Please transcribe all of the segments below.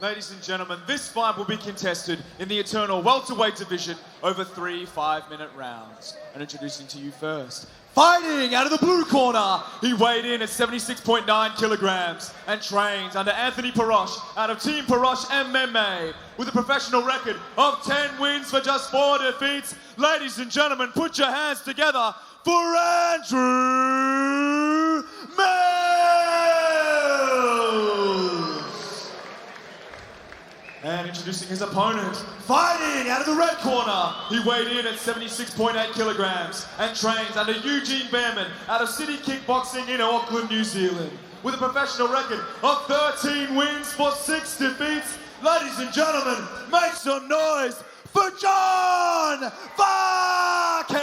Ladies and gentlemen, this fight will be contested in the eternal welterweight division over 3 5-minute rounds. And introducing to you first, fighting out of the blue corner, he weighed in at 76.9 kilograms and trains under Anthony Parosh out of Team Parosh MMA with a professional record of 10 wins for just 4 defeats. Ladies and gentlemen, put your hands together for Andrew Mills! And introducing his opponent, fighting out of the red corner, he weighed in at 76.8 kilograms and trains under Eugene Behrman out of City Kickboxing in Auckland, New Zealand. With a professional record of 13 wins for 6 defeats, ladies and gentlemen, make some noise for John Vake!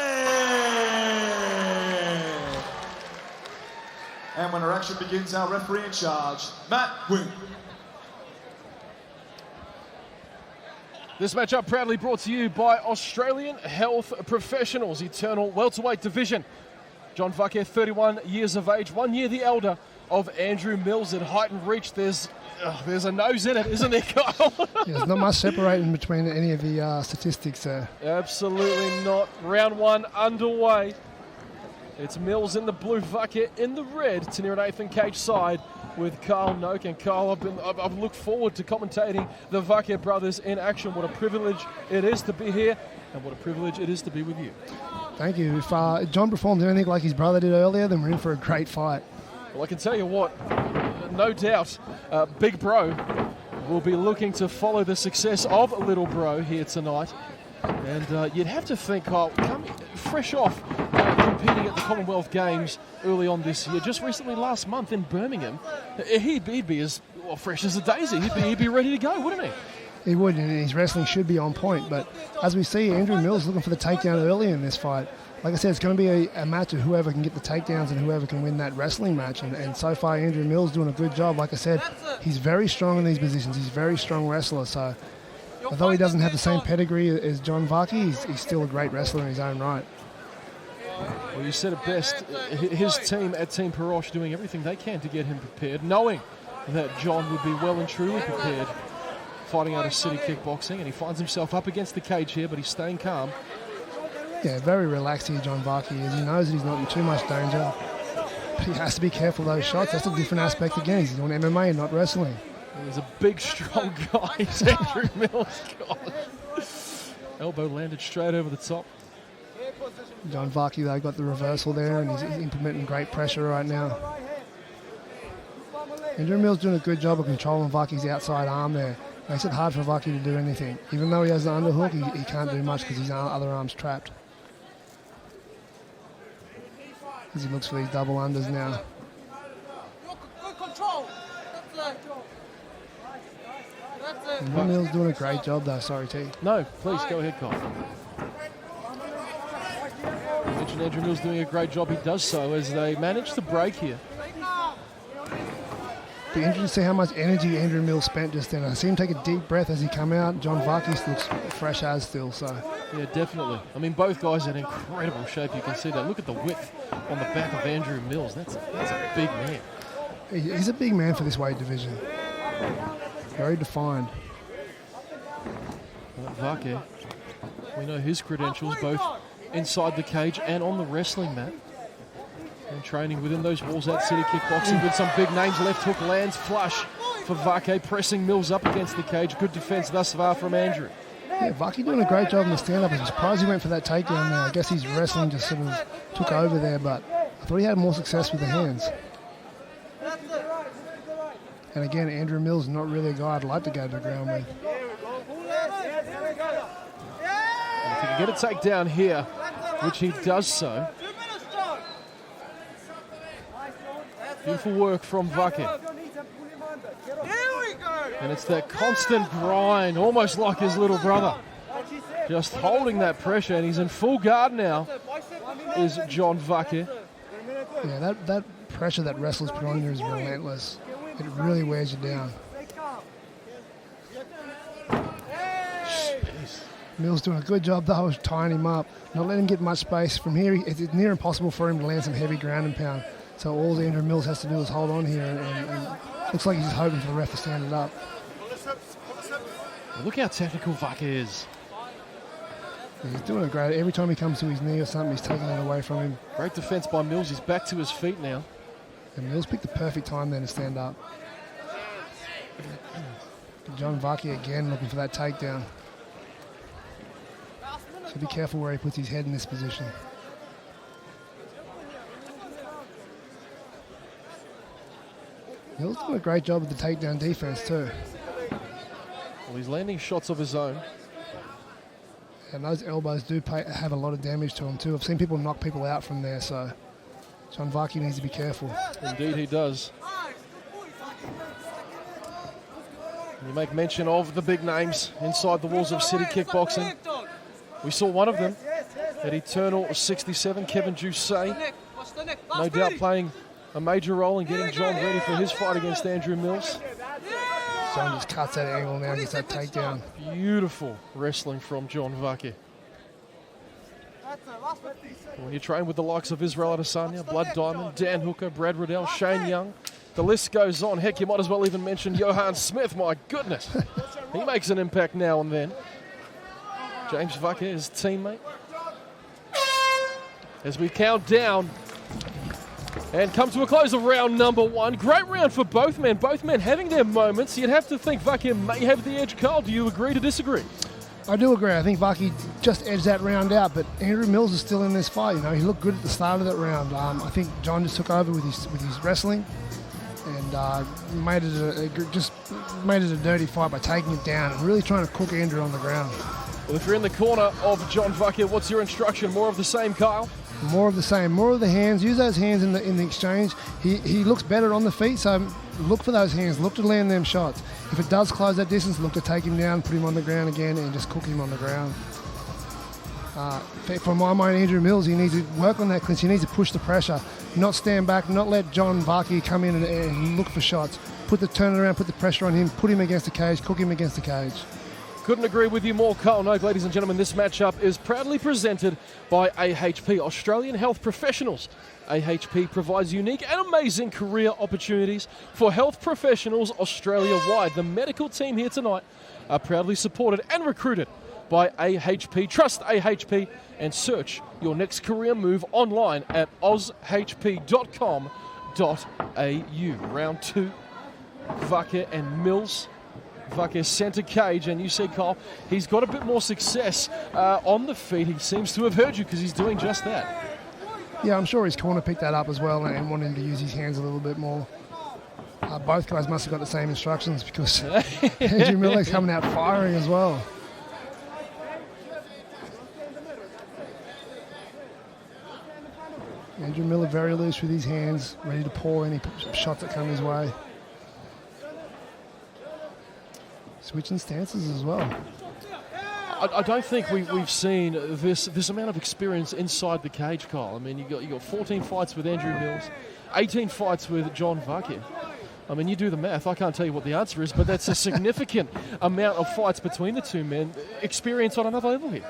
And when our action begins, our referee in charge, Matt Wynn. This matchup proudly brought to you by Australian Health Professionals, Eternal Welterweight Division. John Vake, 31 years of age, 1 year the elder of Andrew Mills at height and reach. There's a nose in it, isn't there, Kyle? There's not much separating between any of the statistics there. Absolutely not. Round one underway. It's Mills in the blue, Vake in the red. To near an eighth and cage side with Carl Noak. And Carl, I've looked forward to commentating the Vake brothers in action. What a privilege it is to be here, and what a privilege it is to be with you. Thank you. If John performs anything like his brother did earlier, then we're in for a great fight. Well, I can tell you what, no doubt, Big Bro will be looking to follow the success of Little Bro here tonight. And you'd have to think, Kyle, coming fresh off competing at the Commonwealth Games early on this year, just recently last month in Birmingham, he'd be as fresh as a daisy. He'd be ready to go, wouldn't he? He would, and his wrestling should be on point. But as we see, Andrew Mills looking for the takedown early in this fight. Like I said, it's going to be a match of whoever can get the takedowns and whoever can win that wrestling match. And so far, Andrew Mills doing a good job. Like I said, he's very strong in these positions. He's a very strong wrestler. So although he doesn't have the same pedigree as John Vake, he's still a great wrestler in his own right. Well, you said it best. His team at Team Parosh doing everything they can to get him prepared, knowing that John would be well and truly prepared fighting out of City Kickboxing, and he finds himself up against the cage here, but he's staying calm. Yeah, very relaxed here, John Vake is. He knows that he's not in too much danger. But he has to be careful of those shots. That's a different aspect again. He's doing MMA and not wrestling. He's a big, strong guy. He's Andrew Mills. God. Elbow landed straight over the top. John Vake, though, got the reversal there, and he's implementing great pressure right now. Andrew Mills doing a good job of controlling Vake's outside arm there. Makes it hard for Vake to do anything. Even though he has the underhook, he can't do much because his other arm's trapped. As he looks for these double unders now. Andrew Mills doing a great job though, sorry T. No, please go ahead, Kyle. You mentioned Andrew Mills doing a great job. He does so as they manage to break here. Be interesting to see how much energy Andrew Mills spent just then. I see him take a deep breath as he come out. John Vake looks fresh as still, so. Yeah, definitely. I mean, both guys are in incredible shape. You can see that. Look at the width on the back of Andrew Mills. That's a big man. He's a big man for this weight division. Very defined. Vake, we know his credentials both inside the cage and on the wrestling mat. And training within those walls at City Kickboxing with some big names. Left hook lands flush for Vake, pressing Mills up against the cage. Good defense thus far from Andrew. Yeah, Vake doing a great job in the stand-up. I'm surprised he went for that takedown there. I guess his wrestling just sort of took over there, but I thought he had more success with the hands. And again, Andrew Mills not really a guy I'd like to go to the ground with. And if he can get a takedown here, which he does so. Beautiful work from Vake. And it's that constant grind, almost like his little brother. Just holding that pressure, and he's in full guard now, is John Vake. Yeah, that pressure that wrestlers put on you is relentless. It really wears you down. Jeez. Mills doing a good job though of tying him up. Not letting him get much space. From here, it's near impossible for him to land some heavy ground and pound. So all Andrew Mills has to do is hold on here, and looks like he's just hoping for the ref to stand it up. Look how technical Vake is. Yeah, he's doing it great. Every time he comes to his knee or something, he's taking it away from him. Great defense by Mills. He's back to his feet now. And Mills picked the perfect time then to stand up. John Vake again looking for that takedown. So be careful where he puts his head in this position. Mills doing a great job with the takedown defense too. Well, he's landing shots of his own. And those elbows do have a lot of damage to them too. I've seen people knock people out from there, so John Vake needs to be careful. Indeed he does. You make mention of the big names inside the walls of City Kickboxing. We saw one of them at Eternal 67, Kevin Jusay. No doubt playing a major role in getting John ready for his fight against Andrew Mills. John just cuts that angle now, gets that takedown. Beautiful wrestling from John Vake. When you train with the likes of Israel Adesanya, Blood Diamond, Dan Hooker, Brad Riddell, Shane Young, the list goes on. Heck, you might as well even mention Johan Smith. My goodness. He makes an impact now and then. James Vake, his teammate. As we count down and come to a close of round number one. Great round for both men. Both men having their moments. You'd have to think Vake may have the edge. Carl, do you agree to disagree? I do agree. I think Vake just edged that round out, but Andrew Mills is still in this fight. You know, he looked good at the start of that round. I think John just took over with his wrestling and made it a dirty fight by taking it down and really trying to cook Andrew on the ground. Well, if you're in the corner of John Vake, what's your instruction? More of the same, Kyle? More of the same. More of the hands. Use those hands in the exchange. He looks better on the feet, so look for those hands. Look to land them shots. If it does close that distance, look to take him down, put him on the ground again, and just cook him on the ground. For my mind, Andrew Mills, he needs to work on that clinch. He needs to push the pressure, not stand back, not let John Vake come in and look for shots. Turn it around, put the pressure on him, put him against the cage, cook him against the cage. Couldn't agree with you more, Carl Noak. Ladies and gentlemen, this matchup is proudly presented by AHP, Australian Health Professionals. AHP provides unique and amazing career opportunities for health professionals Australia-wide. The medical team here tonight are proudly supported and recruited by AHP. Trust AHP and search your next career move online at ozhp.com.au. Round two, Vake and Mills. Vake centre cage, and you see, Kyle, he's got a bit more success on the feet. He seems to have heard you because he's doing just that. Yeah, I'm sure his corner picked that up as well and wanted him to use his hands a little bit more. Both guys must have got the same instructions because Andrew Miller's coming out firing as well. Andrew Miller very loose with his hands, ready to pour any shots that come his way. Switching stances as well. I don't think we've seen this amount of experience inside the cage, Kyle. I mean, you got 14 fights with Andrew Mills, 18 fights with John Vake. I mean, you do the math. I can't tell you what the answer is, but that's a significant amount of fights between the two men. Experience on another level here.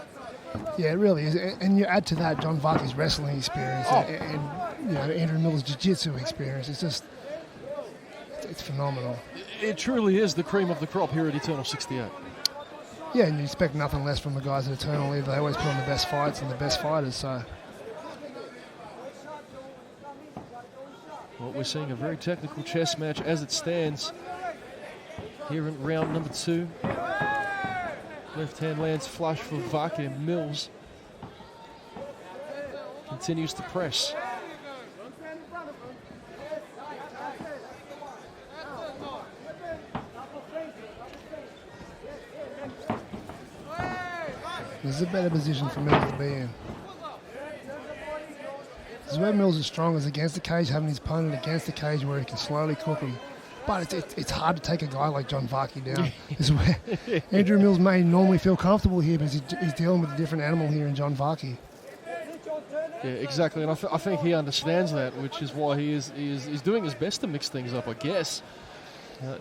Yeah, it really is. And you add to that John Vake's wrestling experience and you know, Andrew Miller's jiu-jitsu experience. It's phenomenal. It truly is the cream of the crop here at Eternal 68. Yeah, and you expect nothing less from the guys at Eternal either. They always put on the best fights and the best fighters, so. Well, we're seeing a very technical chess match as it stands here in round number two. Left hand lands flush for Vake, and Mills continues to press. This is a better position for Mills to be in. This is where Mills is strong, is against the cage, having his opponent against the cage where he can slowly cook him. But it's hard to take a guy like John Vake down. This is where Andrew Mills may normally feel comfortable here, but he's dealing with a different animal here in John Vake. Yeah, exactly, and I think he understands that, which is why he's doing his best to mix things up, I guess.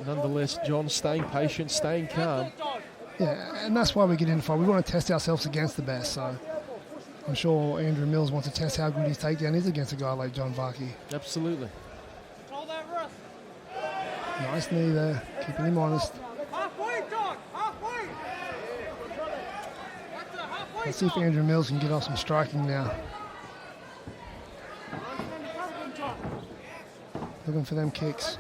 Nonetheless, John staying patient, staying calm. Yeah, and that's why we get in the fight. We want to test ourselves against the best, so I'm sure Andrew Mills wants to test how good his takedown is against a guy like John Vake. Absolutely. Nice knee there, keeping him honest. Let's see if Andrew Mills can get off some striking now. Looking for them kicks.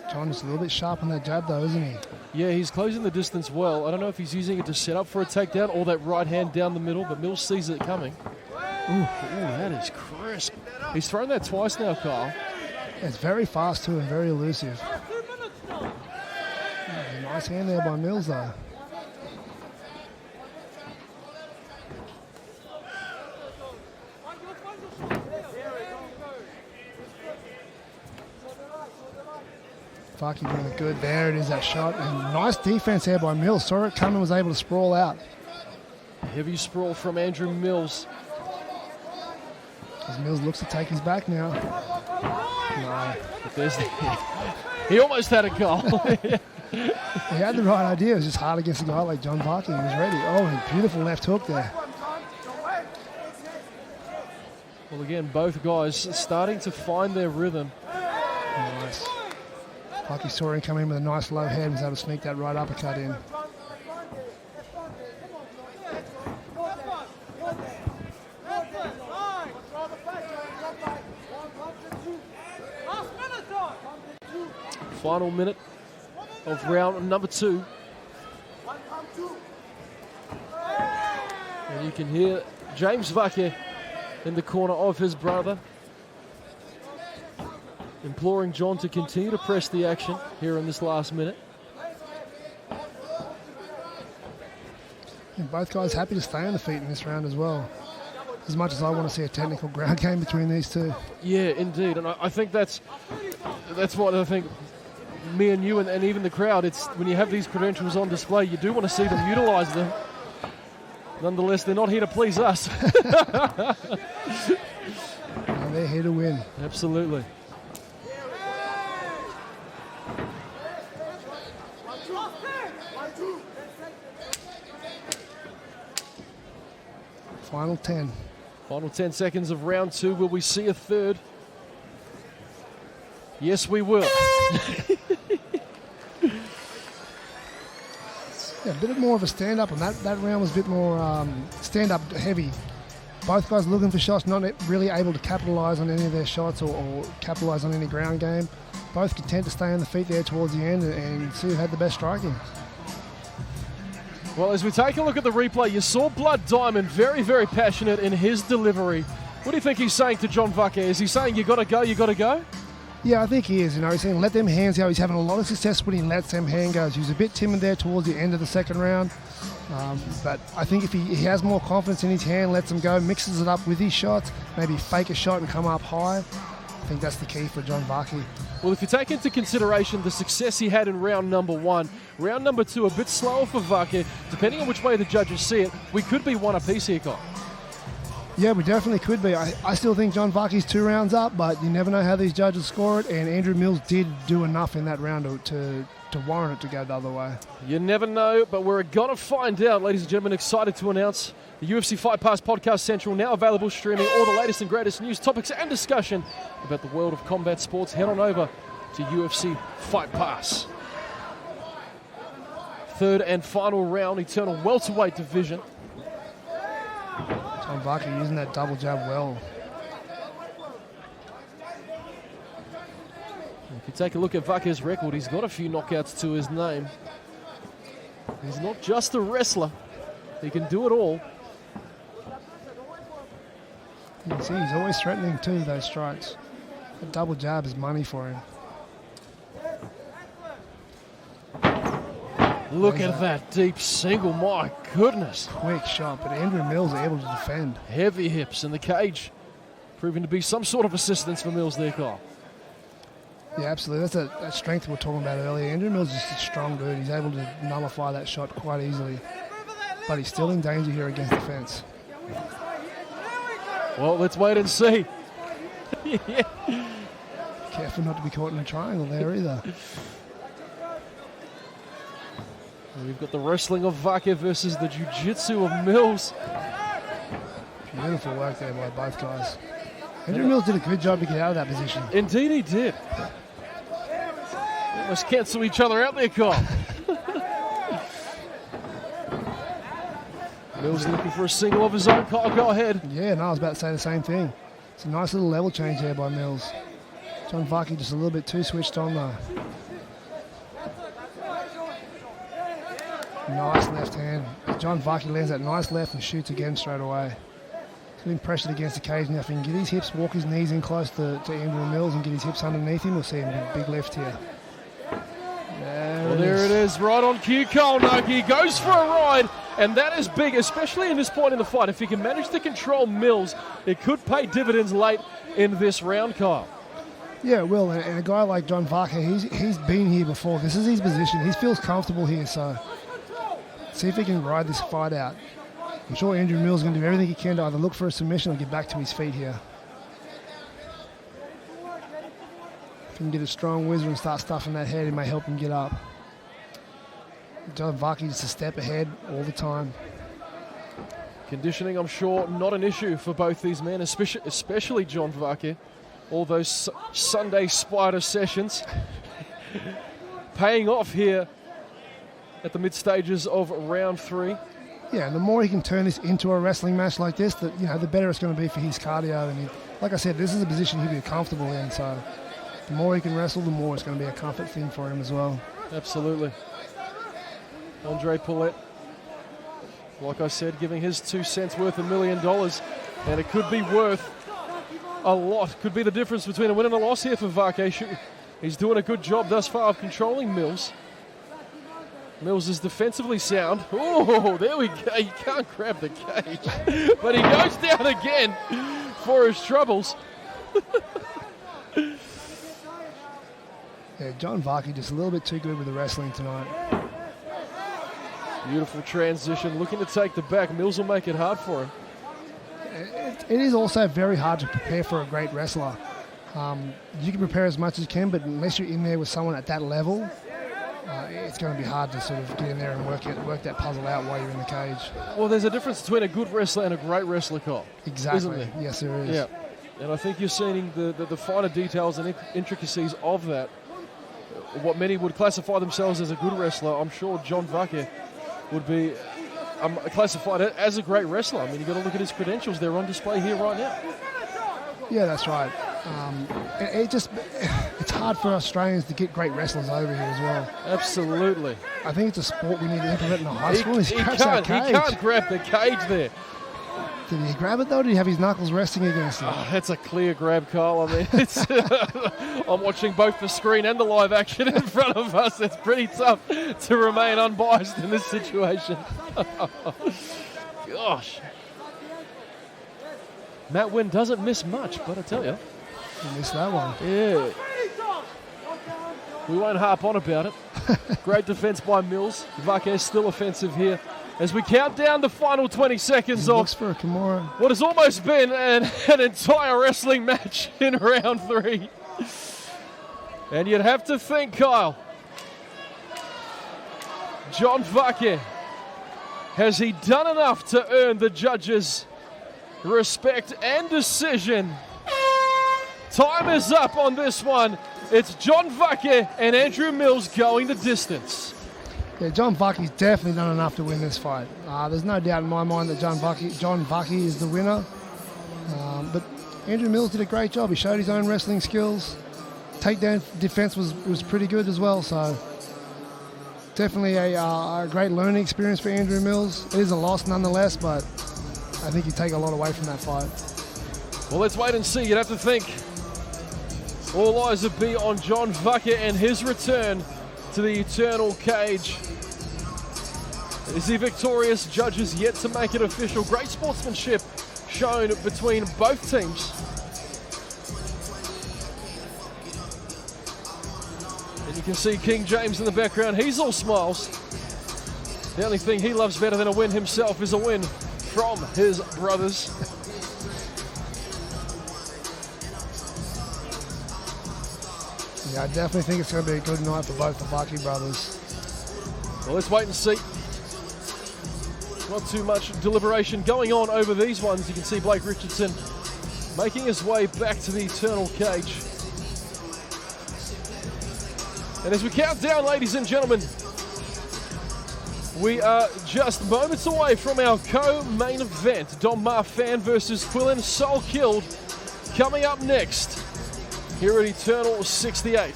John is a little bit sharp on that jab though, isn't he? Yeah, he's closing the distance well. I don't know if he's using it to set up for a takedown or that right hand down the middle, but Mills sees it coming. Ooh, that is crisp. He's thrown that twice now, Kyle. It's very fast too and very elusive. Nice hand there by Mills though. Vake doing it good. There it is, that shot. And nice defense here by Mills. Saw it coming, was able to sprawl out. Heavy sprawl from Andrew Mills. As Mills looks to take his back now. No. But there's he almost had a goal. He had the right idea. It was just hard against a guy like John Vake. He was ready. Oh, and beautiful left hook there. Well, again, both guys starting to find their rhythm. Nice. Vake saw him come in with a nice low head and was able to sneak that right uppercut in. Final minute of round number 2. And you can hear James Vake in the corner of his brother, imploring John to continue to press the action here in this last minute. And both guys happy to stay on the feet in this round as well. As much as I want to see a technical ground game between these two. Yeah, indeed. And I think that's what I think me and you and even the crowd, it's when you have these credentials on display, you do want to see them utilise them. Nonetheless, they're not here to please us. No, they're here to win. Absolutely. Final 10. Final 10 seconds of round 2. Will we see a third? Yes, we will. Yeah, a bit more of a stand-up, and that round was a bit more stand-up heavy. Both guys looking for shots, not really able to capitalise on any of their shots or capitalise on any ground game. Both content to stay on the feet there towards the end and see who had the best striking. Well, as we take a look at the replay, you saw Blood Diamond very, very passionate in his delivery. What do you think he's saying to John Vake? Is he saying, you got to go, you got to go? Yeah, I think he is. He's saying let them hands go. He's having a lot of success when he lets them hand goes. He was a bit timid there towards the end of the second round. But I think if he has more confidence in his hand, lets them go, mixes it up with his shots, maybe fake a shot and come up high, I think that's the key for John Vake. Well, if you take into consideration the success he had in round number 1, round number 2 a bit slower for Vake, depending on which way the judges see it, we could be one apiece here, Kyle. Yeah, we definitely could be. I still think John Vake's 2 rounds up, but you never know how these judges score it, and Andrew Mills did do enough in that round to warrant it to go the other way. You never know, but we're going to find out, ladies and gentlemen. Excited to announce the UFC Fight Pass Podcast Central, now available streaming all the latest and greatest news, topics, and discussion about the world of combat sports. Head on over to UFC Fight Pass. Third and final round, Eternal Welterweight division. John Vake using that double jab well. If you take a look at Vake's record, he's got a few knockouts to his name. He's not just a wrestler. He can do it all. You can see he's always threatening too, those strikes. That double jab is money for him. Look at that deep single, my goodness. Quick shot, but Andrew Mills able to defend. Heavy hips in the cage, proving to be some sort of assistance for Mills there, Kyle. Yeah, absolutely. That's that strength we were talking about earlier. Andrew Mills is just a strong dude. He's able to nullify that shot quite easily. But he's still in danger here against the fence. Well, let's wait and see. Yeah. Careful not to be caught in a triangle there either. We've got the wrestling of Vake versus the jiu-jitsu of Mills. Beautiful work there by both guys. Andrew Mills did a good job to get out of that position. Indeed he did. Almost cancel each other out there, Kyle. Mills looking for a single of his own. Kyle, go ahead. Yeah, no, I was about to say the same thing. It's a nice little level change there by Mills. John Vake just a little bit too switched on though. Nice left hand. John Vake lands that nice left and shoots again straight away. He's been pressured against the cage now. If he can get his hips, walk his knees in close to Andrew Mills and get his hips underneath him, we'll see him big left here. There it is, right on cue. Kyle Nogi goes for a ride, and that is big, especially in this point in the fight. If he can manage to control Mills, it could pay dividends late in this round, Kyle. Yeah, it will. And a guy like John Vake, he's been here before. This is his position. He feels comfortable here, so see if he can ride this fight out. I'm sure Andrew Mills is going to do everything he can to either look for a submission or get back to his feet here. If he can get a strong whizzer and start stuffing that head, it may help him get up. John Vake just a step ahead all the time. Conditioning, I'm sure, not an issue for both these men, especially John Vake. All those Sunday spider sessions paying off here at the mid stages of round 3. Yeah, and the more he can turn this into a wrestling match like this, the better it's going to be for his cardio. And like I said, this is a position he'll be comfortable in. So the more he can wrestle, the more it's going to be a comfort thing for him as well. Absolutely. Andre Paulette, like I said, giving his 2 cents worth $1 million, and it could be worth a lot. Could be the difference between a win and a loss here for Vake. He's doing a good job thus far of controlling Mills. Mills is defensively sound. Oh, there we go. He can't grab the cage. But he goes down again for his troubles. Yeah, John Vake just a little bit too good with the wrestling tonight. Beautiful transition. Looking to take the back. Mills will make it hard for him. It is also very hard to prepare for a great wrestler. You can prepare as much as you can, but unless you're in there with someone at that level, it's going to be hard to sort of get in there and work that puzzle out while you're in the cage. Well, there's a difference between a good wrestler and a great wrestler, Kyle. Exactly. Isn't there? Yes, there is. Yeah. And I think you're seeing the finer details and intricacies of that. What many would classify themselves as a good wrestler, I'm sure John Vake would be classified as a great wrestler. I mean, you've got to look at his credentials. They're on display here right now. Yeah, that's right. It's hard for Australians to get great wrestlers over here as well. Absolutely. I think it's a sport we need to implement in the high school. He can't grab the cage there. Did he grab it though? Did he have his knuckles resting against it? Oh, that's a clear grab, Kyle. I mean, I'm watching both the screen and the live action in front of us. It's pretty tough to remain unbiased in this situation. Gosh. Matt Wynn doesn't miss much, but I tell you. He missed that one. Yeah. We won't harp on about it. Great defense by Mills. Vake is still offensive here. As we count down the final 20 seconds of for a Kimura. What has almost been an entire wrestling match in round 3. And you'd have to think, Kyle, John Vake, has he done enough to earn the judges' respect and decision? Time is up on this one. It's John Vake and Andrew Mills going the distance. Yeah, John Vake's definitely done enough to win this fight. There's no doubt in my mind that John Vake is the winner. But Andrew Mills did a great job. He showed his own wrestling skills. Takedown defense was pretty good as well. So definitely a great learning experience for Andrew Mills. It is a loss nonetheless, but I think you take a lot away from that fight. Well, let's wait and see. You'd have to think all eyes would be on John Vake and his return to the eternal cage. Is he victorious? Judges yet to make it official. Great sportsmanship shown between both teams. And you can see King James in the background. He's all smiles. The only thing he loves better than a win himself is a win from his brothers. Yeah, I definitely think it's going to be a good night for both the Vake brothers. Well, let's wait and see. Not too much deliberation going on over these ones. You can see Blake Richardson making his way back to the eternal cage. And as we count down, ladies and gentlemen, We are just moments away from our co-main event. Don Marfan versus Quillen Soul Killed coming up next here at Eternal 68.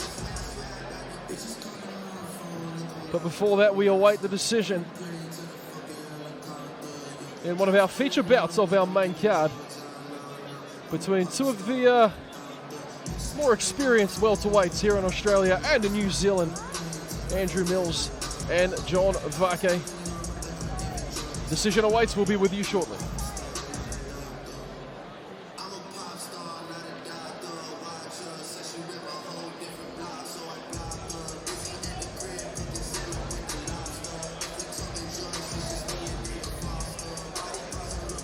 But before that, we await the decision in one of our feature bouts of our main card between two of the more experienced welterweights here in Australia and in New Zealand, Andrew Mills and John Vake. Decision awaits. We'll be with you shortly.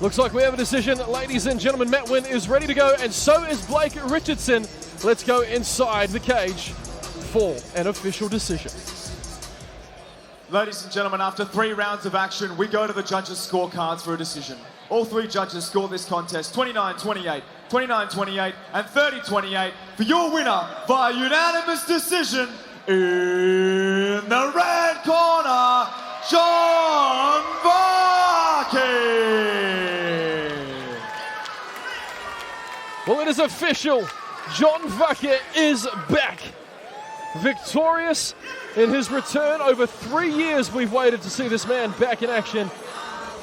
Looks like we have a decision, ladies and gentlemen. Matt Wynn is ready to go, and so is Blake Richardson. Let's go inside the cage for an official decision. Ladies and gentlemen, after 3 rounds of action, we go to the judges' scorecards for a decision. All 3 judges score this contest 29-28, 29-28, and 30-28 for your winner by unanimous decision in the red corner, John Vake. Well, it is official. John Vake is back. Victorious in his return. Over 3 years we've waited to see this man back in action.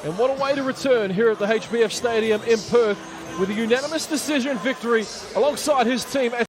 And what a way to return here at the HBF Stadium in Perth with a unanimous decision victory alongside his team.